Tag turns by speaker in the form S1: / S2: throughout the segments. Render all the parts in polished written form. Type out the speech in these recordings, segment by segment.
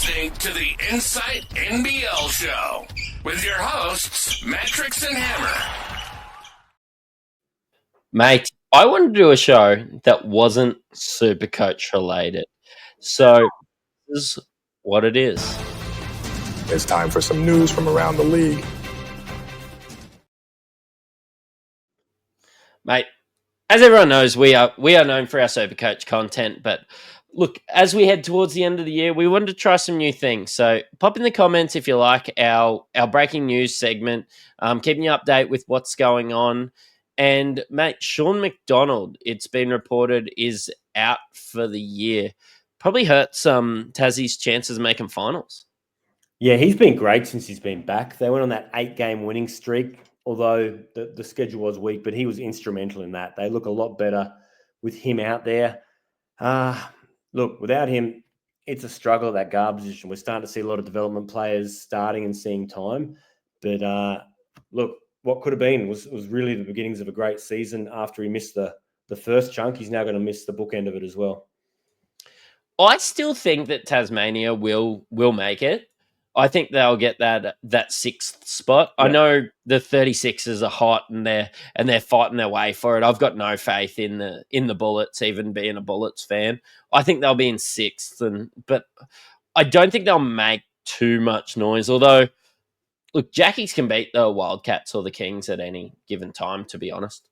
S1: listening to the Insight NBL Show with your hosts, Matrix and Hammer.
S2: Mate, I wanted to do a show that wasn't Supercoach related. So this is what it is.
S3: It's time for some news from around the league.
S2: Mate, as everyone knows, we are known for our Supercoach content, but look, as we head towards the end of the year, we wanted to try some new things. So pop in the comments if you like our breaking news segment, keeping you update with what's going on. And mate, Sean McDonald, it's been reported, is out for the year. Probably hurts Tassie's chances of making finals.
S4: Yeah, he's been great since he's been back. They went on that 8-game winning streak, although the schedule was weak, but he was instrumental in that. They look a lot better with him out there. Look, without him, it's a struggle at that guard position. We're starting to see a lot of development players starting and seeing time. But look, what could have been was really the beginnings of a great season. After he missed the first chunk, he's now going to miss the bookend of it as well.
S2: I still think that Tasmania will make it. I think they'll get that sixth spot. Yep. I know the 36ers are hot and they're fighting their way for it. I've got no faith in the Bullets, even being a Bullets fan. I think they'll be in sixth, but I don't think they'll make too much noise. Although, look, Jackies can beat the Wildcats or the Kings at any given time, to be honest.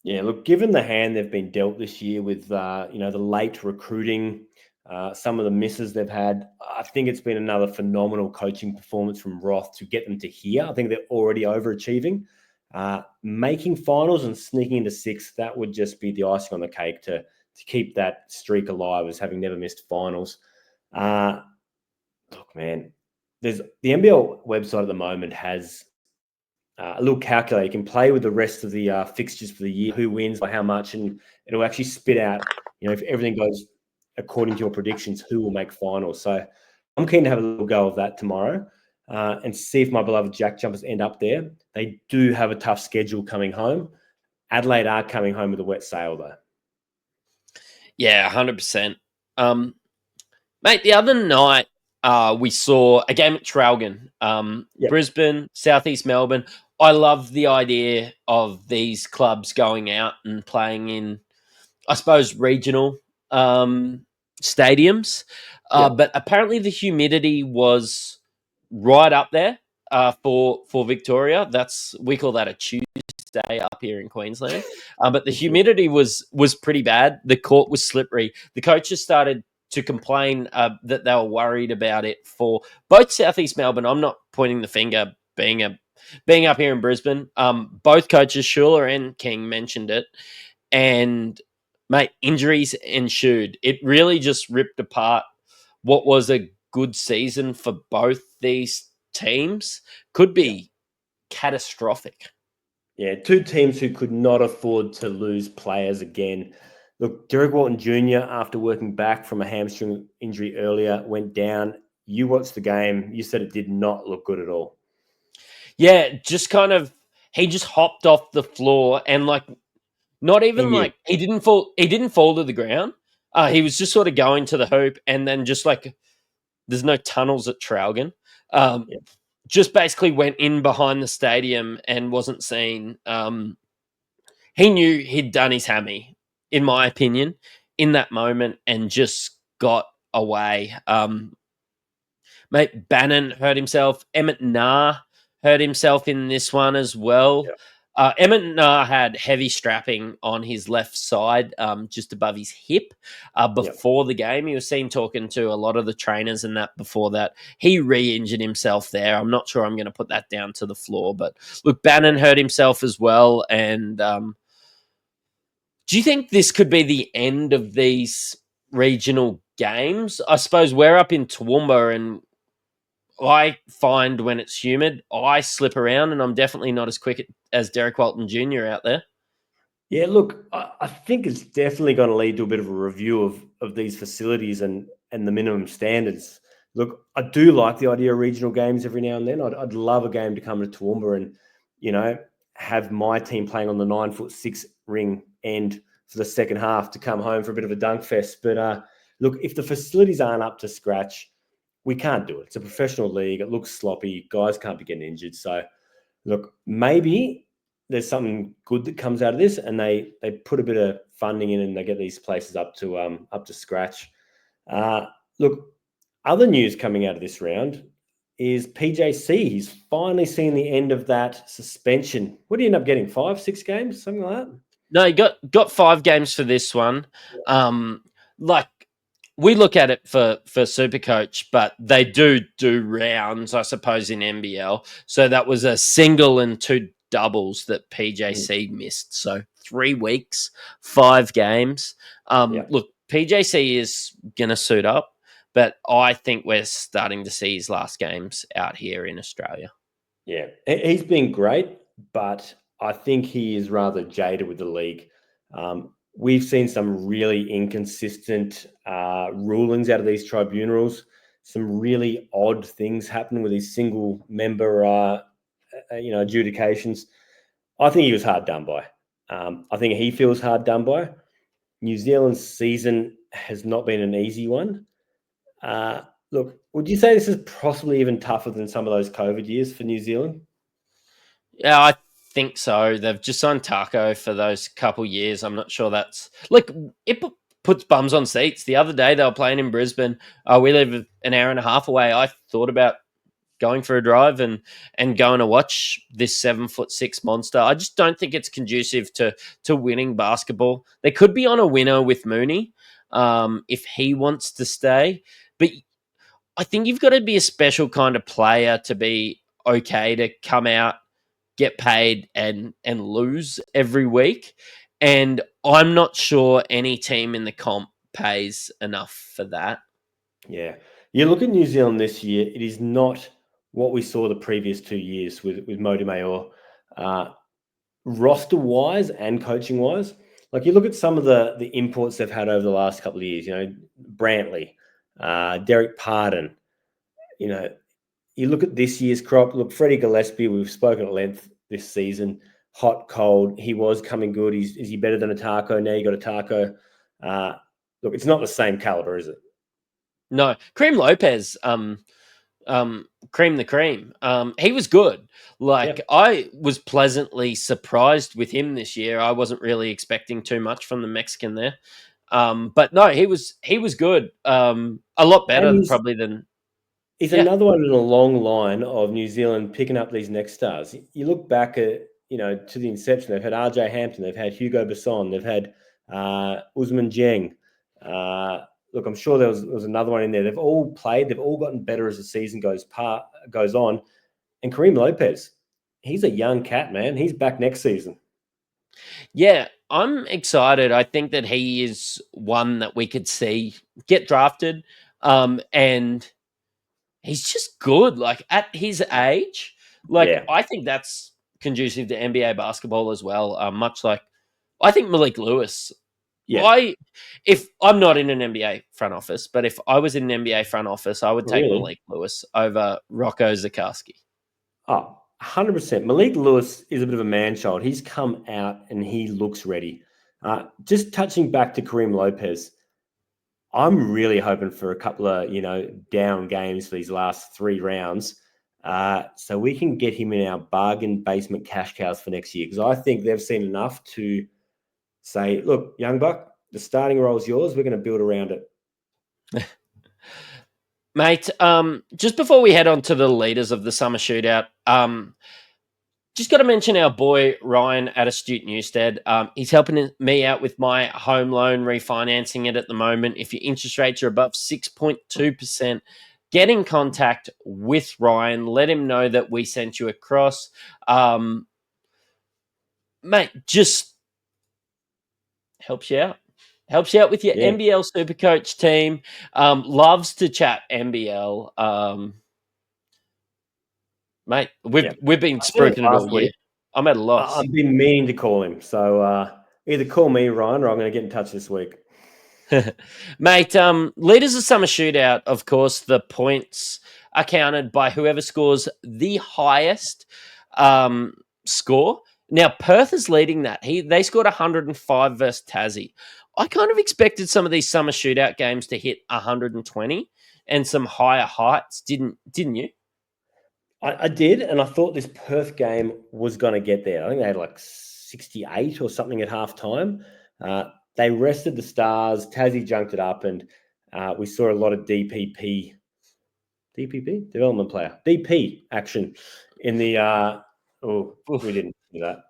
S4: Yeah, look, given the hand they've been dealt this year with the late recruiting, some of the misses they've had, I think it's been another phenomenal coaching performance from Roth to get them to here. I think they're already overachieving. Making finals and sneaking into sixth, that would just be the icing on the cake to keep that streak alive as having never missed finals. Look, man, the NBL website at the moment has a little calculator. You can play with the rest of the fixtures for the year, who wins by how much, and it'll actually spit out, if everything goes according to your predictions, who will make finals. So I'm keen to have a little go of that tomorrow and see if my beloved Jack Jumpers end up there. They do have a tough schedule coming home. Adelaide are coming home with a wet sail, though.
S2: Yeah, 100%. Mate, the other night we saw a game at Traralgon, Brisbane, Southeast Melbourne. I love the idea of these clubs going out and playing in, I suppose, regional stadiums. But apparently the humidity was right up there for Victoria. We call that a Tuesday up here in Queensland. But the humidity was pretty bad. The court was slippery. The coaches started to complain that they were worried about it for both Southeast Melbourne. I'm not pointing the finger being up here in Brisbane. Both coaches, Schuler and King, mentioned it. And mate, injuries ensued. It really just ripped apart what was a good season for both these teams. Could be catastrophic.
S4: Yeah, two teams who could not afford to lose players again. Look, Derek Walton Jr., after working back from a hamstring injury earlier, went down. You watched the game. You said it did not look good at all.
S2: Yeah, just kind of, he just hopped off the floor and not even he didn't fall to the ground. He was just sort of going to the hoop and then just there's no tunnels at Traralgon. Just basically went in behind the stadium and wasn't seen. He knew he'd done his hammy, in my opinion, in that moment and just got away. Mate, Bannon hurt himself. Emmett Nah hurt himself in this one as well. Yeah. Emmett Nah had heavy strapping on his left side, just above his hip before the game. He was seen talking to a lot of the trainers and that before that. He re-injured himself there. I'm not sure I'm going to put that down to the floor. But look, Bannon hurt himself as well. And do you think this could be the end of these regional games? I suppose we're up in Toowoomba and I find when it's humid, I slip around and I'm definitely not as quick as Derek Walton Jr. out there.
S4: Yeah, look, I think it's definitely going to lead to a bit of a review of these facilities and the minimum standards. Look, I do like the idea of regional games every now and then. I'd love a game to come to Toowoomba and, have my team playing on the 9'6" ring end for the second half to come home for a bit of a dunk fest. But look, if the facilities aren't up to scratch, we can't do it. It's a professional league. It looks sloppy. Guys can't be getting injured. So, look, maybe there's something good that comes out of this, and they put a bit of funding in, and they get these places up to scratch. Look, other news coming out of this round is PJC. He's finally seen the end of that suspension. What do you end up getting? 5, 6 games, something like that?
S2: No, he got 5 games for this one. Like, we look at it for Supercoach, but they do rounds, I suppose, in NBL. So that was a single and 2 doubles that PJC missed. So 3 weeks, 5 games. Look, PJC is going to suit up, but I think we're starting to see his last games out here in Australia.
S4: Yeah, he's been great, but I think he is rather jaded with the league. We've seen some really inconsistent rulings out of these tribunals, some really odd things happen with these single member, adjudications. I think he was hard done by. I think he feels hard done by. New Zealand's season has not been an easy one. Look, would you say this is possibly even tougher than some of those COVID years for New Zealand?
S2: Yeah, I think so. They've just signed Taco for those couple years. I'm not sure that's like it puts bums on seats. The other day they were playing in Brisbane. We live an hour and a half away. I thought about going for a drive and going to watch this 7'6" monster. I just don't think it's conducive to winning basketball. They could be on a winner with Mooney if he wants to stay, but I think you've got to be a special kind of player to be okay to come out, get paid and lose every week. And I'm not sure any team in the comp pays enough for that.
S4: Yeah. You look at New Zealand this year, it is not what we saw the previous 2 years with Modi Mayor. Roster-wise and coaching-wise, like you look at some of the imports they've had over the last couple of years, Brantley, Derek Pardon, you look at this year's crop. Look, Freddie Gillespie, we've spoken at length this season. Hot, cold. He was coming good. Is he better than a Taco? Now you got a Taco. Look, it's not the same caliber, is it?
S2: No. Cream Lopez, Cream the Cream. He was good. I was pleasantly surprised with him this year. I wasn't really expecting too much from the Mexican there. But no, he was good. A lot better probably than.
S4: He's another one in a long line of New Zealand picking up these next stars. You look back at, to the inception, they've had RJ Hampton, they've had Hugo Besson, they've had Usman Jeng. Look, I'm sure there was another one in there. They've all played. They've all gotten better as the season goes on. And Kareem Lopez, he's a young cat, man. He's back next season.
S2: Yeah, I'm excited. I think that he is one that we could see get drafted. And he's just good. Like at his age, I think that's conducive to NBA basketball as well. Much like I think Malik Lewis. Yeah. If I'm not in an NBA front office, but if I was in an NBA front office, I would take Malik Lewis over Rocco Zukowski.
S4: Oh, 100%. Malik Lewis is a bit of a man-child. He's come out and he looks ready. Just touching back to Kareem Lopez, I'm really hoping for a couple of, down games for these last 3 rounds so we can get him in our bargain basement cash cows for next year because I think they've seen enough to say, look, young buck, the starting role is yours. We're going to build around it.
S2: Mate, just before we head on to the leaders of the Summer Shootout, just got to mention our boy Ryan at Astute Newstead. He's helping me out with my home loan, refinancing it at the moment. If your interest rates are above 6.2%, get in contact with Ryan. Let him know that we sent you across. Mate, just helps you out. Helps you out with your NBL Supercoach team. Loves to chat NBL. Mate, we've been spruiking it all year. I'm at a loss.
S4: I've been meaning to call him. So either call me, Ryan, or I'm going to get in touch this week.
S2: Mate, leaders of Summer Shootout, of course, the points are counted by whoever scores the highest score Now, Perth is leading that. They scored 105 versus Tassie. I kind of expected some of these summer shootout games to hit 120 and some higher heights. Didn't you?
S4: I did, and I thought this Perth game was going to get there. I think they had like 68 or something at halftime. They rested the Stars. Tassie junked it up, and we saw a lot of DPP, development player, DP action in the. We didn't do that.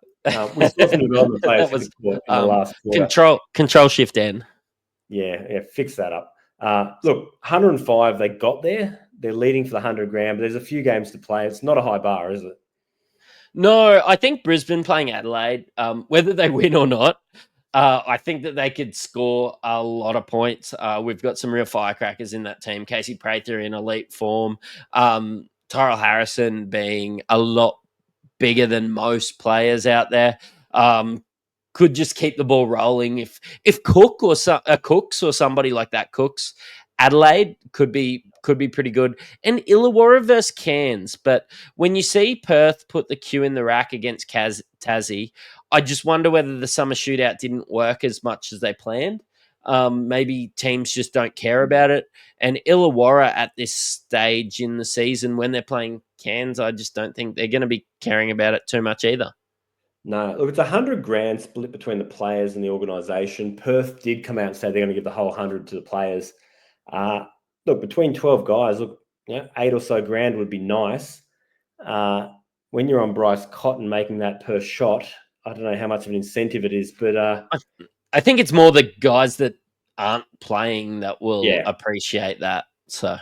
S4: We saw some development players
S2: That was
S4: in the last quarter.
S2: control shift N.
S4: Yeah, fix that up. Look, 105, they got there. They're leading for the 100 grand, but there's a few games to play. It's not a high bar, is it?
S2: No, I think Brisbane playing Adelaide, whether they win or not, I think that they could score a lot of points. We've got some real firecrackers in that team. Casey Prather in elite form. Tyrell Harrison being a lot bigger than most players out there. Could just keep the ball rolling. If Cook or Cooks or somebody like that Cooks, Adelaide could be pretty good. And Illawarra versus Cairns. But when you see Perth put the Q in the rack against Tassie, I just wonder whether the summer shootout didn't work as much as they planned. Maybe teams just don't care about it. And Illawarra at this stage in the season when they're playing Cairns, I just don't think they're going to be caring about it too much either.
S4: No, look, it's 100 grand split between the players and the organisation. Perth did come out and say they're going to give the whole 100 to the players. Look, between 12 guys, look, 8 or so grand would be nice. When you're on Bryce Cotton making that per shot, I don't know how much of an incentive it is, but
S2: I think it's more the guys that aren't playing that will appreciate that. So,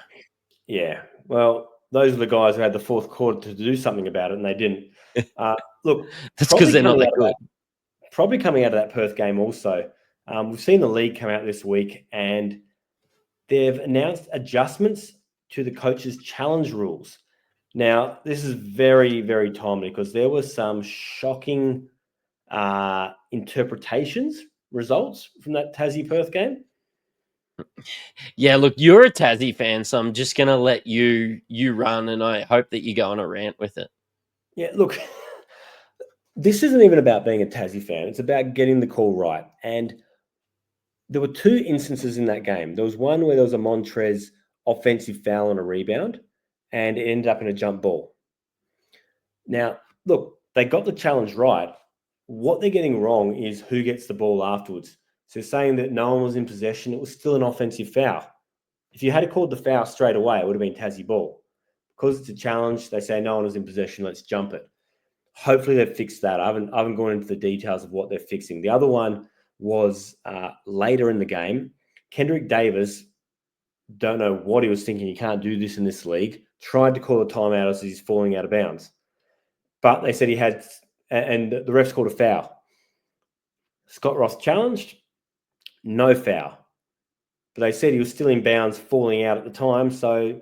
S4: yeah, well, those are the guys who had the fourth quarter to do something about it, and they didn't. Look,
S2: that's because they're not that good.
S4: Probably coming out of that Perth game also. We've seen the league come out this week, and they've announced adjustments to the coaches' challenge rules. Now, this is very, very timely because there were some shocking interpretations, results from that Tassie Perth game.
S2: Yeah, look, you're a Tassie fan, so I'm just going to let you run, and I hope that you go on a rant with it.
S4: Yeah, look, this isn't even about being a Tassie fan. It's about getting the call right. And there were two instances in that game. There was one where there was a Montrez offensive foul on a rebound, and it ended up in a jump ball. Now, look, they got the challenge right. What they're getting wrong is who gets the ball afterwards. So saying that no one was in possession, it was still an offensive foul. If you had called the foul straight away, it would have been Tassie ball. Because it's a challenge, they say no one was in possession, let's jump it. Hopefully they've fixed that. I haven't gone into the details of what they're fixing. The other one was later in the game. Kendrick Davis, don't know what he was thinking. You can't do this in this league. Tried to call a timeout as he's falling out of bounds. But they said he had, and the refs called a foul. Scott Ross challenged, no foul. But they said he was still in bounds, falling out at the time. So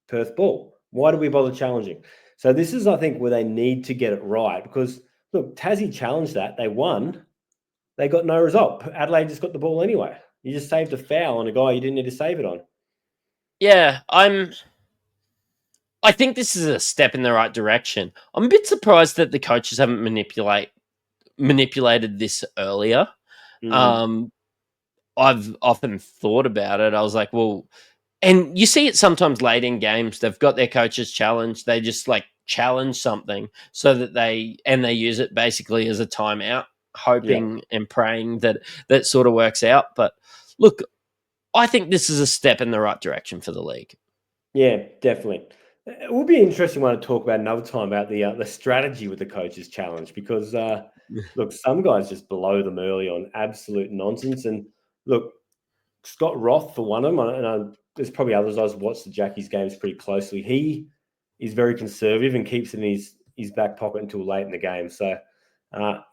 S4: Perth ball. Why do we bother challenging? So this is, I think, where they need to get it right because, look, Tassie challenged that. They won. They got no result. Adelaide just got the ball anyway. You just saved a foul on a guy you didn't need to save it on.
S2: Yeah, I think this is a step in the right direction. I'm a bit surprised that the coaches haven't manipulated this earlier. I've often thought about it. I was like, well, and you see it sometimes late in games. They've got their coaches challenge. They just like challenge something so that they use it basically as a timeout, hoping and praying that sort of works out. But look, I think this is a step in the right direction for the league.
S4: Yeah, definitely. It will be an interesting one to talk about another time about the strategy with the coaches challenge because, look, some guys just blow them early on absolute nonsense. And look, Scott Roth, for one of them, and there's probably others. I've watched the Jackies games pretty closely. He is very conservative and keeps it in his back pocket until late in the game. So,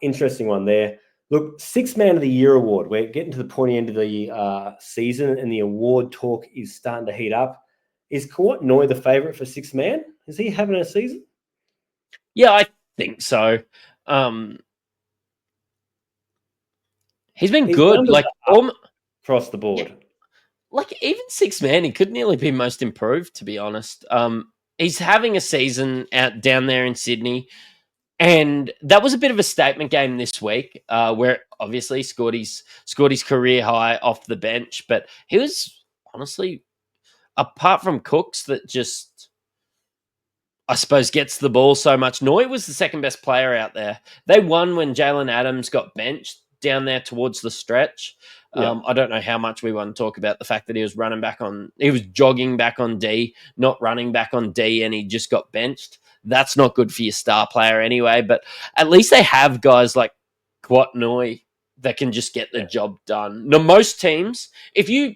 S4: interesting one there. Look, Sixth Man of the Year award. We're getting to the pointy end of the season, and the award talk is starting to heat up. Is Kawat Noy the favourite for Sixth Man? Is he having a season?
S2: Yeah, I think so. He's been good, like
S4: across the board.
S2: Yeah, like even Sixth Man, he could nearly be most improved, to be honest. He's having a season out down there in Sydney. And that was a bit of a statement game this week, where obviously scored his career high off the bench. But he was honestly, apart from Cooks, that just, I suppose, gets the ball so much. Noy was the second best player out there. They won when Jalen Adams got benched down there towards the stretch.
S4: Yeah.
S2: I don't know how much we want to talk about the fact that he was jogging back on D, not running back on D, and he just got benched. That's not good for your star player anyway, but at least they have guys like Kwat Noy that can just get the job done. Now, most teams, if you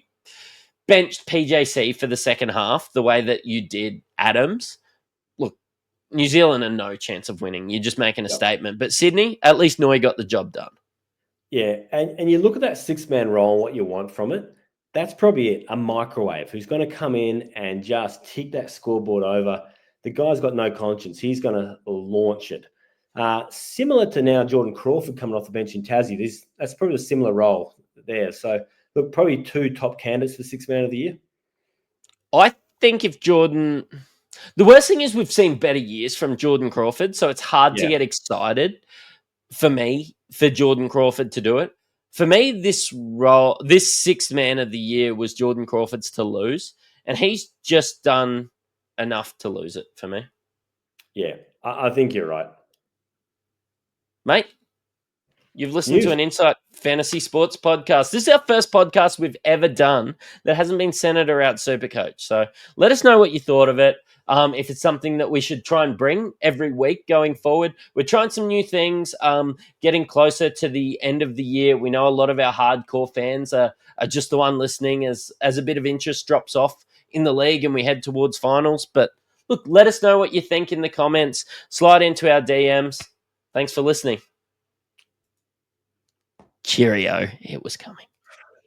S2: benched PJC for the second half the way that you did Adams, look, New Zealand are no chance of winning. You're just making a statement. But Sydney, at least Noy got the job done.
S4: Yeah, and you look at that six-man role and what you want from it, that's probably it, a microwave who's going to come in and just tick that scoreboard over. The guy's got no conscience. He's going to launch it. Similar to now Jordan Crawford coming off the bench in Tassie, that's probably a similar role there. So, look, probably two top candidates for six-man of the year.
S2: I think if Jordan... The worst thing is we've seen better years from Jordan Crawford, so it's hard to get excited for me for Jordan Crawford to do it. For me, this sixth man of the year was Jordan Crawford's to lose, and he's just done enough to lose it for me.
S4: Yeah, I think you're right.
S2: Mate, you've listened to an Insight Fantasy Sports podcast. This is our first podcast we've ever done that hasn't been centered around Supercoach. So let us know what you thought of it. If it's something that we should try and bring every week going forward. We're trying some new things, getting closer to the end of the year. We know a lot of our hardcore fans are just the one listening as a bit of interest drops off in the league and we head towards finals. But look, let us know what you think in the comments. Slide into our DMs. Thanks for listening. Cheerio. It was coming.